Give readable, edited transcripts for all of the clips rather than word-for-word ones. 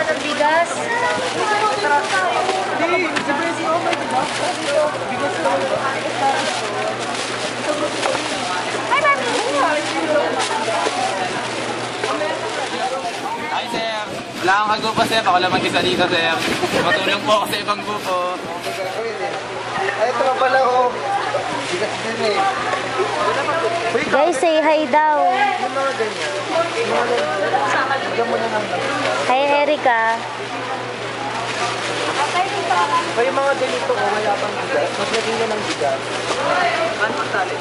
ng bigas. Hi, Mami! Hi, sir. Wala akong kagrupo, sir. Ako lang mag-isa dito, sir. Matulong po ako sa ibang grupo. Ay, ito nga pala, oh. Bigas din eh. Guys, say hi daw. Yung mga ganyan. Bigyan mo na ng... Hi, Erica. May mga ganito, oh, wala pang bigas. Maglagay na ng bigas. Ano ang tali?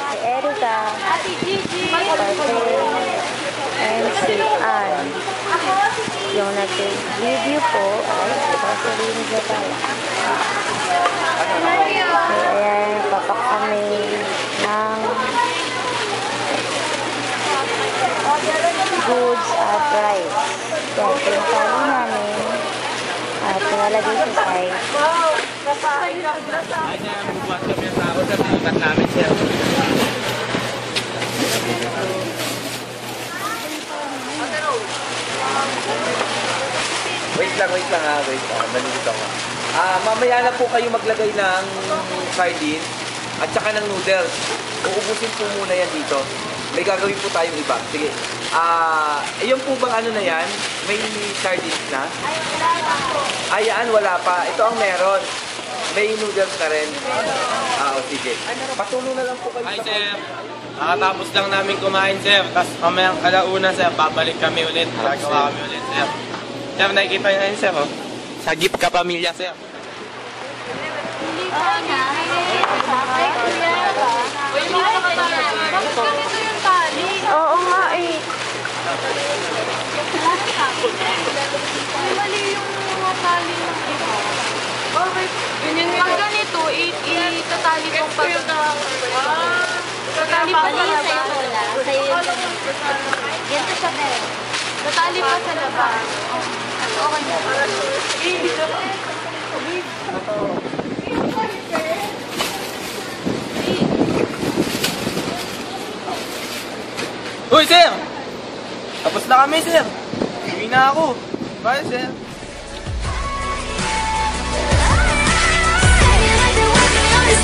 Hi, Erica. Ate Gigi. And si Ann. Yung nag-video po ay grocery niya pala. Ayan, papak kami ng goods at rice. Yan, pinatali namin at pinalagay sa side. Hi, sir. Bubuhat kami ang tao sa pilikat namin, sir. Wait lang ha, nalilito ako. Mamaya na po kayo maglagay ng sardine at saka ng noodles. Uubusin po muna yan dito. May gagawin po tayong iba. Sige. Yung po bang ano na yan? May sardines na? Ayan, wala pa. Ito ang meron. May noodles na rin. Sige. Patulong na lang po kayo. Hi, sir. Nakatapos lang namin kumain, sir. Tapos mamayang kalauna, sir, babalik kami ulit. Gagawa kami ulit, sir. Sir, nakikita nyo yun, sir, oh. Sagip ka pamilya, sir. Hindi pa na. Ay, kuya. Uy, mga kapatid. Bakit ganito yung tali? Oo nga eh. Mali yung mga tali ng iba. Bakit? Pag ganito, itatali kong pag... Tatali pa sa labas. Sa'yo yung ganito siya meron. Tatali pa sa labas. Okay na. Uy, sir! Tapos na kami, sir. Uwi na ako. Bye, sir. It's